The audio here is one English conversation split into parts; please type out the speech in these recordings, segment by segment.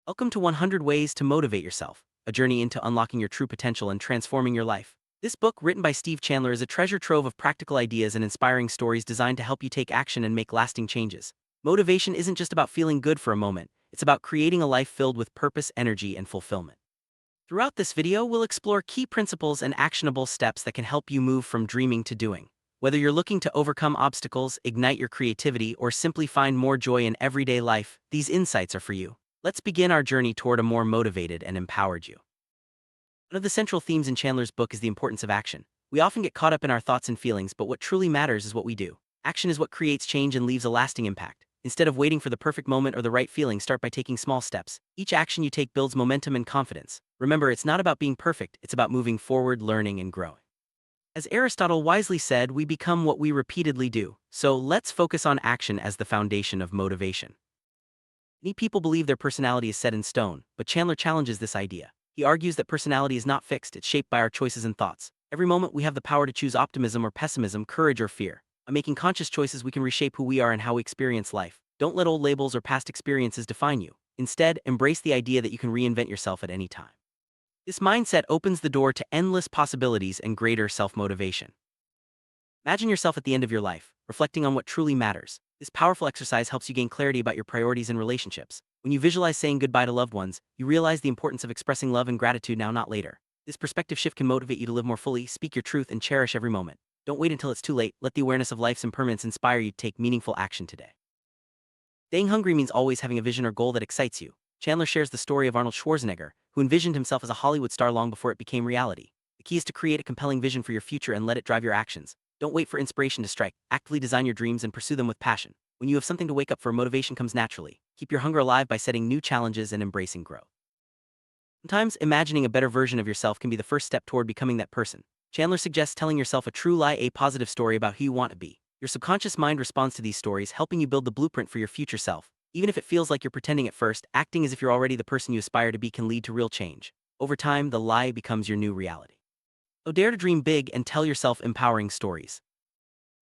Welcome to 100 Ways to Motivate Yourself, a journey into unlocking your true potential and transforming your life. This book, written by Steve Chandler, is a treasure trove of practical ideas and inspiring stories designed to help you take action and make lasting changes. Motivation isn't just about feeling good for a moment, it's about creating a life filled with purpose, energy, and fulfillment. Throughout this video, we'll explore key principles and actionable steps that can help you move from dreaming to doing. Whether you're looking to overcome obstacles, ignite your creativity, or simply find more joy in everyday life, these insights are for you. Let's begin our journey toward a more motivated and empowered you. One of the central themes in Chandler's book is the importance of action. We often get caught up in our thoughts and feelings, but what truly matters is what we do. Action is what creates change and leaves a lasting impact. Instead of waiting for the perfect moment or the right feeling, start by taking small steps. Each action you take builds momentum and confidence. Remember, it's not about being perfect, it's about moving forward, learning, and growing. As Aristotle wisely said, we become what we repeatedly do. So let's focus on action as the foundation of motivation. Many people believe their personality is set in stone, but Chandler challenges this idea. He argues that personality is not fixed, it's shaped by our choices and thoughts. Every moment we have the power to choose optimism or pessimism, courage or fear. By making conscious choices, we can reshape who we are and how we experience life. Don't let old labels or past experiences define you. Instead, embrace the idea that you can reinvent yourself at any time. This mindset opens the door to endless possibilities and greater self-motivation. Imagine yourself at the end of your life, reflecting on what truly matters. This powerful exercise helps you gain clarity about your priorities and relationships. When you visualize saying goodbye to loved ones, you realize the importance of expressing love and gratitude now, not later. This perspective shift can motivate you to live more fully, speak your truth, and cherish every moment. Don't wait until it's too late. Let the awareness of life's impermanence inspire you to take meaningful action today. Staying hungry means always having a vision or goal that excites you. Chandler shares the story of Arnold Schwarzenegger, who envisioned himself as a Hollywood star long before it became reality. The key is to create a compelling vision for your future and let it drive your actions. Don't wait for inspiration to strike. Actively design your dreams and pursue them with passion. When you have something to wake up for, motivation comes naturally. Keep your hunger alive by setting new challenges and embracing growth. Sometimes, imagining a better version of yourself can be the first step toward becoming that person. Chandler suggests telling yourself a true lie, a positive story about who you want to be. Your subconscious mind responds to these stories, helping you build the blueprint for your future self. Even if it feels like you're pretending at first, acting as if you're already the person you aspire to be can lead to real change. Over time, the lie becomes your new reality. So dare to dream big and tell yourself empowering stories.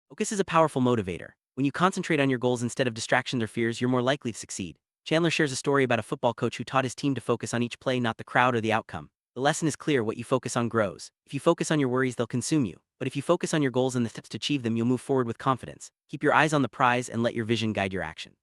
Focus is a powerful motivator. When you concentrate on your goals instead of distractions or fears, you're more likely to succeed. Chandler shares a story about a football coach who taught his team to focus on each play, not the crowd or the outcome. The lesson is clear: what you focus on grows. If you focus on your worries, they'll consume you. But if you focus on your goals and the steps to achieve them, you'll move forward with confidence. Keep your eyes on the prize and let your vision guide your action.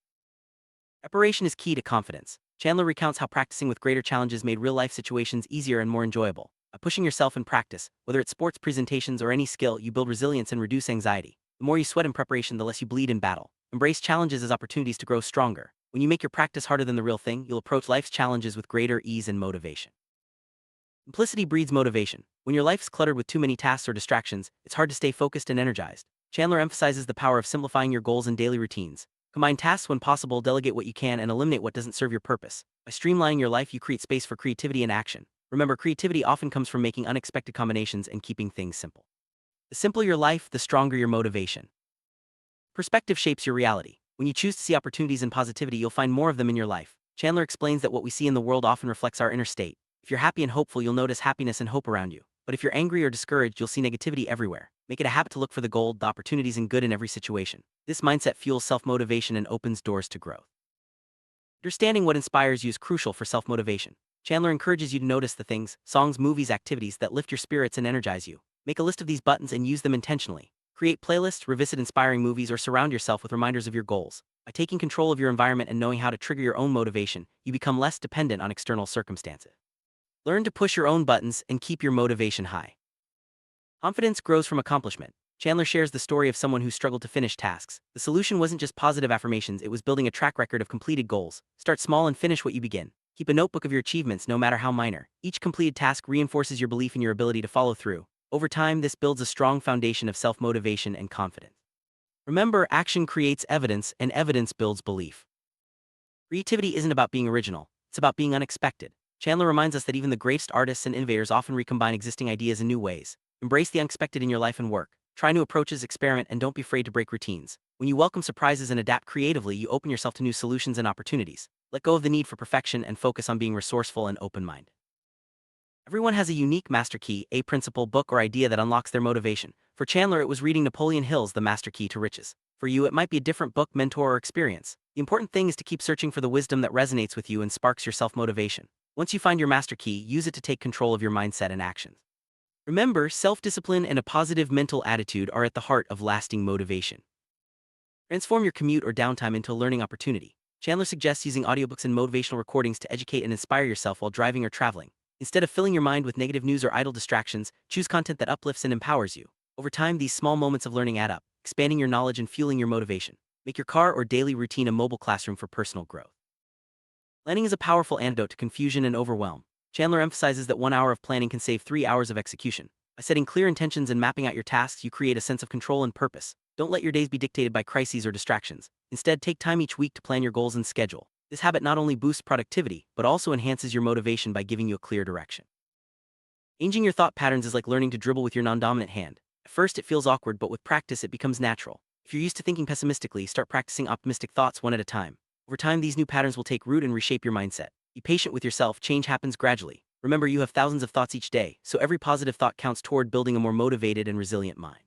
Preparation is key to confidence. Chandler recounts how practicing with greater challenges made real-life situations easier and more enjoyable. By pushing yourself in practice, whether it's sports, presentations, or any skill, you build resilience and reduce anxiety. The more you sweat in preparation, the less you bleed in battle. Embrace challenges as opportunities to grow stronger. When you make your practice harder than the real thing, you'll approach life's challenges with greater ease and motivation. Simplicity breeds motivation. When your life's cluttered with too many tasks or distractions, it's hard to stay focused and energized. Chandler emphasizes the power of simplifying your goals and daily routines. Combine tasks when possible, delegate what you can, and eliminate what doesn't serve your purpose. By streamlining your life, you create space for creativity and action. Remember, creativity often comes from making unexpected combinations and keeping things simple. The simpler your life, the stronger your motivation. Perspective shapes your reality. When you choose to see opportunities and positivity, you'll find more of them in your life. Chandler explains that what we see in the world often reflects our inner state. If you're happy and hopeful, you'll notice happiness and hope around you. But if you're angry or discouraged, you'll see negativity everywhere. Make it a habit to look for the gold, the opportunities, and good in every situation. This mindset fuels self-motivation and opens doors to growth. Understanding what inspires you is crucial for self-motivation. Chandler encourages you to notice the things, songs, movies, activities that lift your spirits and energize you. Make a list of these buttons and use them intentionally. Create playlists, revisit inspiring movies, or surround yourself with reminders of your goals. By taking control of your environment and knowing how to trigger your own motivation, you become less dependent on external circumstances. Learn to push your own buttons and keep your motivation high. Confidence grows from accomplishment. Chandler shares the story of someone who struggled to finish tasks. The solution wasn't just positive affirmations, it was building a track record of completed goals. Start small and finish what you begin. Keep a notebook of your achievements, no matter how minor. Each completed task reinforces your belief in your ability to follow through. Over time, this builds a strong foundation of self-motivation and confidence. Remember, action creates evidence, and evidence builds belief. Creativity isn't about being original, it's about being unexpected. Chandler reminds us that even the greatest artists and innovators often recombine existing ideas in new ways. Embrace the unexpected in your life and work. Try new approaches, experiment, and don't be afraid to break routines. When you welcome surprises and adapt creatively, you open yourself to new solutions and opportunities. Let go of the need for perfection and focus on being resourceful and open-minded. Everyone has a unique master key, a principle, book, or idea that unlocks their motivation. For Chandler, it was reading Napoleon Hill's The Master Key to Riches. For you, it might be a different book, mentor, or experience. The important thing is to keep searching for the wisdom that resonates with you and sparks your self-motivation. Once you find your master key, use it to take control of your mindset and actions. Remember, self-discipline and a positive mental attitude are at the heart of lasting motivation. Transform your commute or downtime into a learning opportunity. Chandler suggests using audiobooks and motivational recordings to educate and inspire yourself while driving or traveling. Instead of filling your mind with negative news or idle distractions, choose content that uplifts and empowers you. Over time, these small moments of learning add up, expanding your knowledge and fueling your motivation. Make your car or daily routine a mobile classroom for personal growth. Planning is a powerful antidote to confusion and overwhelm. Chandler emphasizes that 1 hour of planning can save 3 hours of execution. By setting clear intentions and mapping out your tasks, you create a sense of control and purpose. Don't let your days be dictated by crises or distractions. Instead, take time each week to plan your goals and schedule. This habit not only boosts productivity, but also enhances your motivation by giving you a clear direction. Changing your thought patterns is like learning to dribble with your non-dominant hand. At first, it feels awkward, but with practice, it becomes natural. If you're used to thinking pessimistically, start practicing optimistic thoughts one at a time. Over time, these new patterns will take root and reshape your mindset. Be patient with yourself, change happens gradually. Remember, you have thousands of thoughts each day, so every positive thought counts toward building a more motivated and resilient mind.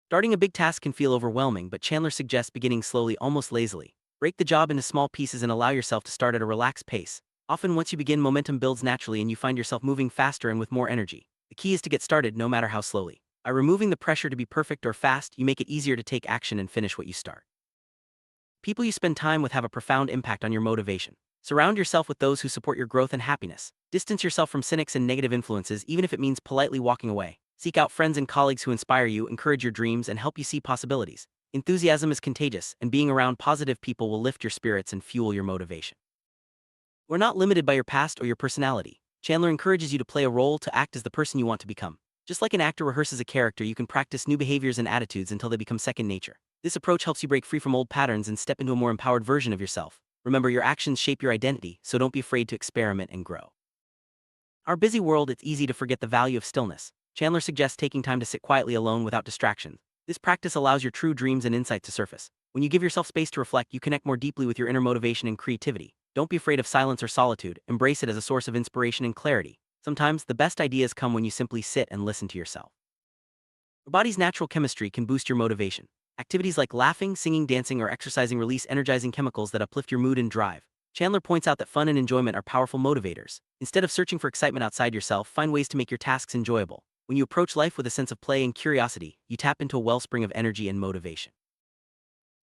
Starting a big task can feel overwhelming, but Chandler suggests beginning slowly, almost lazily. Break the job into small pieces and allow yourself to start at a relaxed pace. Often, once you begin, momentum builds naturally and you find yourself moving faster and with more energy. The key is to get started, no matter how slowly. By removing the pressure to be perfect or fast, you make it easier to take action and finish what you start. People you spend time with have a profound impact on your motivation. Surround yourself with those who support your growth and happiness. Distance yourself from cynics and negative influences, even if it means politely walking away. Seek out friends and colleagues who inspire you, encourage your dreams, and help you see possibilities. Enthusiasm is contagious, and being around positive people will lift your spirits and fuel your motivation. We're not limited by your past or your personality. Chandler encourages you to play a role, to act as the person you want to become. Just like an actor rehearses a character, you can practice new behaviors and attitudes until they become second nature. This approach helps you break free from old patterns and step into a more empowered version of yourself. Remember, your actions shape your identity, so don't be afraid to experiment and grow. Our busy world, it's easy to forget the value of stillness. Chandler suggests taking time to sit quietly alone without distractions. This practice allows your true dreams and insights to surface. When you give yourself space to reflect, you connect more deeply with your inner motivation and creativity. Don't be afraid of silence or solitude. Embrace it as a source of inspiration and clarity. Sometimes, the best ideas come when you simply sit and listen to yourself. Your body's natural chemistry can boost your motivation. Activities like laughing, singing, dancing, or exercising release energizing chemicals that uplift your mood and drive. Chandler points out that fun and enjoyment are powerful motivators. Instead of searching for excitement outside yourself, find ways to make your tasks enjoyable. When you approach life with a sense of play and curiosity, you tap into a wellspring of energy and motivation.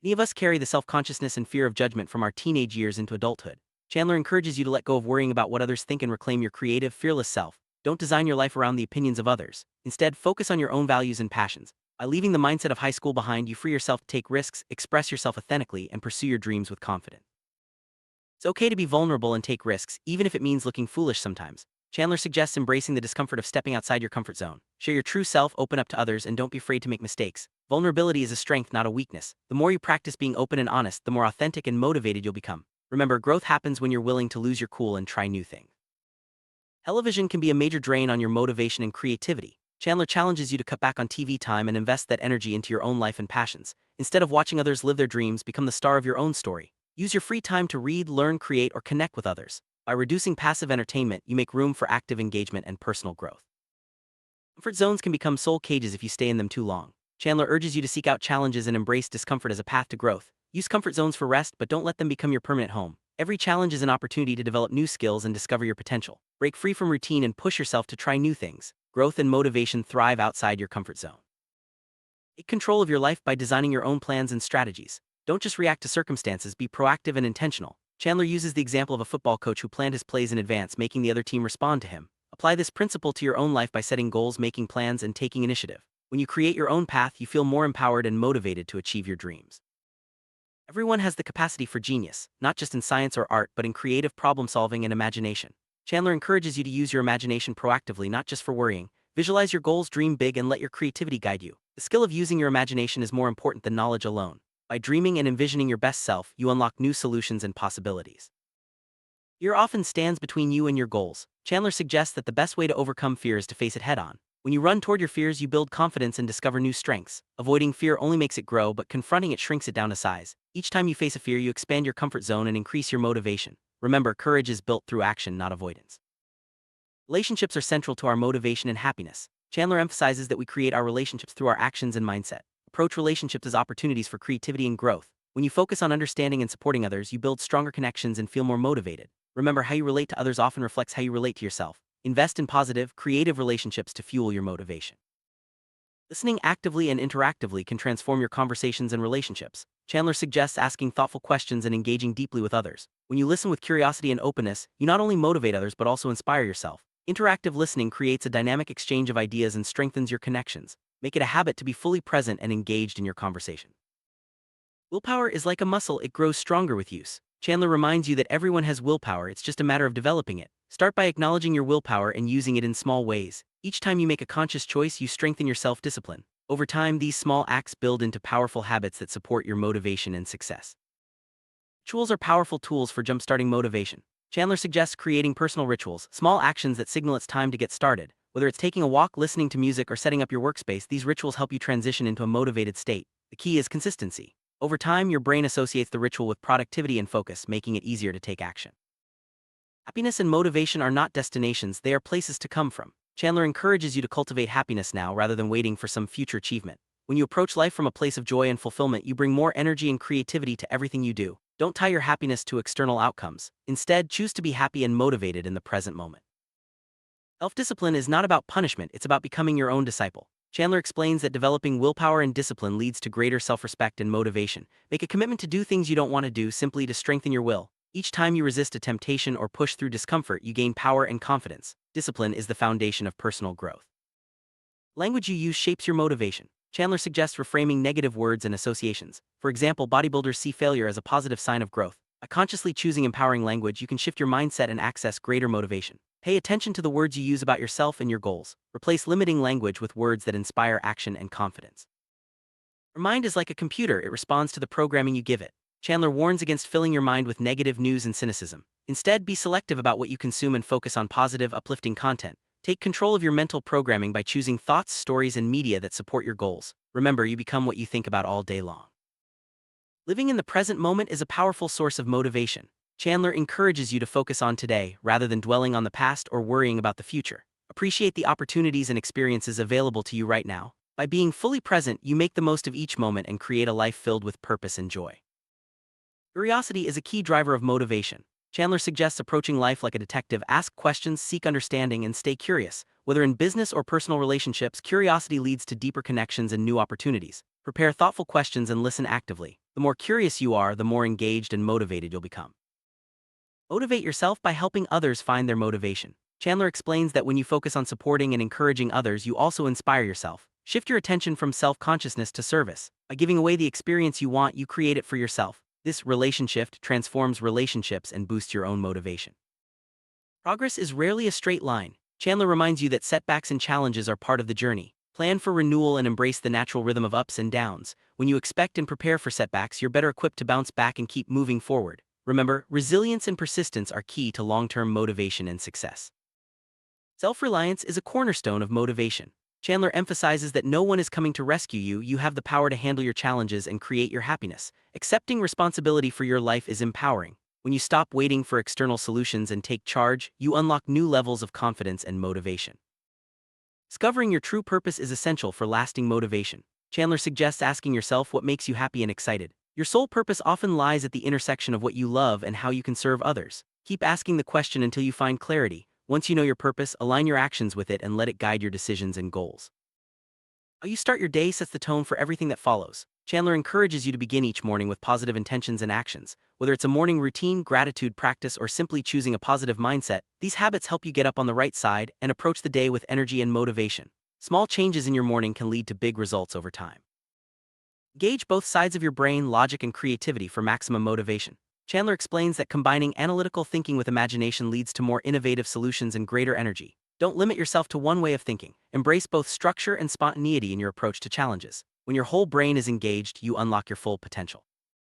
Many of us carry the self-consciousness and fear of judgment from our teenage years into adulthood. Chandler encourages you to let go of worrying about what others think and reclaim your creative, fearless self. Don't design your life around the opinions of others. Instead, focus on your own values and passions. By leaving the mindset of high school behind, you free yourself to take risks, express yourself authentically, and pursue your dreams with confidence. It's okay to be vulnerable and take risks, even if it means looking foolish sometimes. Chandler suggests embracing the discomfort of stepping outside your comfort zone. Share your true self, open up to others, and don't be afraid to make mistakes. Vulnerability is a strength, not a weakness. The more you practice being open and honest, the more authentic and motivated you'll become. Remember, growth happens when you're willing to lose your cool and try new things. Television can be a major drain on your motivation and creativity. Chandler challenges you to cut back on TV time and invest that energy into your own life and passions. Instead of watching others live their dreams, become the star of your own story. Use your free time to read, learn, create, or connect with others. By reducing passive entertainment, you make room for active engagement and personal growth. Comfort zones can become soul cages if you stay in them too long. Chandler urges you to seek out challenges and embrace discomfort as a path to growth. Use comfort zones for rest, but don't let them become your permanent home. Every challenge is an opportunity to develop new skills and discover your potential. Break free from routine and push yourself to try new things. Growth and motivation thrive outside your comfort zone. Take control of your life by designing your own plans and strategies. Don't just react to circumstances, be proactive and intentional. Chandler uses the example of a football coach who planned his plays in advance, making the other team respond to him. Apply this principle to your own life by setting goals, making plans, and taking initiative. When you create your own path, you feel more empowered and motivated to achieve your dreams. Everyone has the capacity for genius, not just in science or art, but in creative problem-solving and imagination. Chandler encourages you to use your imagination proactively, not just for worrying. Visualize your goals, dream big, and let your creativity guide you. The skill of using your imagination is more important than knowledge alone. By dreaming and envisioning your best self, you unlock new solutions and possibilities. Fear often stands between you and your goals. Chandler suggests that the best way to overcome fear is to face it head-on. When you run toward your fears, you build confidence and discover new strengths. Avoiding fear only makes it grow, but confronting it shrinks it down to size. Each time you face a fear, you expand your comfort zone and increase your motivation. Remember, courage is built through action, not avoidance. Relationships are central to our motivation and happiness. Chandler emphasizes that we create our relationships through our actions and mindset. Approach relationships as opportunities for creativity and growth. When you focus on understanding and supporting others, you build stronger connections and feel more motivated. Remember, how you relate to others often reflects how you relate to yourself. Invest in positive, creative relationships to fuel your motivation. Listening actively and interactively can transform your conversations and relationships. Chandler suggests asking thoughtful questions and engaging deeply with others. When you listen with curiosity and openness, you not only motivate others but also inspire yourself. Interactive listening creates a dynamic exchange of ideas and strengthens your connections. Make it a habit to be fully present and engaged in your conversation. Willpower is like a muscle, it grows stronger with use. Chandler reminds you that everyone has willpower, it's just a matter of developing it. Start by acknowledging your willpower and using it in small ways. Each time you make a conscious choice, you strengthen your self-discipline. Over time, these small acts build into powerful habits that support your motivation and success. Rituals are powerful tools for jumpstarting motivation. Chandler suggests creating personal rituals, small actions that signal it's time to get started. Whether it's taking a walk, listening to music, or setting up your workspace, these rituals help you transition into a motivated state. The key is consistency. Over time, your brain associates the ritual with productivity and focus, making it easier to take action. Happiness and motivation are not destinations, they are places to come from. Chandler encourages you to cultivate happiness now rather than waiting for some future achievement. When you approach life from a place of joy and fulfillment, you bring more energy and creativity to everything you do. Don't tie your happiness to external outcomes. Instead, choose to be happy and motivated in the present moment. Self-discipline is not about punishment, it's about becoming your own disciple. Chandler explains that developing willpower and discipline leads to greater self-respect and motivation. Make a commitment to do things you don't want to do simply to strengthen your will. Each time you resist a temptation or push through discomfort, you gain power and confidence. Discipline is the foundation of personal growth. Language you use shapes your motivation. Chandler suggests reframing negative words and associations. For example, bodybuilders see failure as a positive sign of growth. By consciously choosing empowering language, you can shift your mindset and access greater motivation. Pay attention to the words you use about yourself and your goals. Replace limiting language with words that inspire action and confidence. Your mind is like a computer, it responds to the programming you give it. Chandler warns against filling your mind with negative news and cynicism. Instead, be selective about what you consume and focus on positive, uplifting content. Take control of your mental programming by choosing thoughts, stories, and media that support your goals. Remember, you become what you think about all day long. Living in the present moment is a powerful source of motivation. Chandler encourages you to focus on today, rather than dwelling on the past or worrying about the future. Appreciate the opportunities and experiences available to you right now. By being fully present, you make the most of each moment and create a life filled with purpose and joy. Curiosity is a key driver of motivation. Chandler suggests approaching life like a detective. Ask questions, seek understanding, and stay curious. Whether in business or personal relationships, curiosity leads to deeper connections and new opportunities. Prepare thoughtful questions and listen actively. The more curious you are, the more engaged and motivated you'll become. Motivate yourself by helping others find their motivation. Chandler explains that when you focus on supporting and encouraging others, you also inspire yourself. Shift your attention from self-consciousness to service. By giving away the experience you want, you create it for yourself. This relationship transforms relationships and boosts your own motivation. Progress is rarely a straight line. Chandler reminds you that setbacks and challenges are part of the journey. Plan for renewal and embrace the natural rhythm of ups and downs. When you expect and prepare for setbacks, you're better equipped to bounce back and keep moving forward. Remember, resilience and persistence are key to long-term motivation and success. Self-reliance is a cornerstone of motivation. Chandler emphasizes that no one is coming to rescue you, you have the power to handle your challenges and create your happiness. Accepting responsibility for your life is empowering. When you stop waiting for external solutions and take charge, you unlock new levels of confidence and motivation. Discovering your true purpose is essential for lasting motivation. Chandler suggests asking yourself what makes you happy and excited. Your sole purpose often lies at the intersection of what you love and how you can serve others. Keep asking the question until you find clarity. Once you know your purpose, align your actions with it and let it guide your decisions and goals. How you start your day sets the tone for everything that follows. Chandler encourages you to begin each morning with positive intentions and actions. Whether it's a morning routine, gratitude practice, or simply choosing a positive mindset, these habits help you get up on the right side and approach the day with energy and motivation. Small changes in your morning can lead to big results over time. Engage both sides of your brain, logic and creativity, for maximum motivation. Chandler explains that combining analytical thinking with imagination leads to more innovative solutions and greater energy. Don't limit yourself to one way of thinking. Embrace both structure and spontaneity in your approach to challenges. When your whole brain is engaged, you unlock your full potential.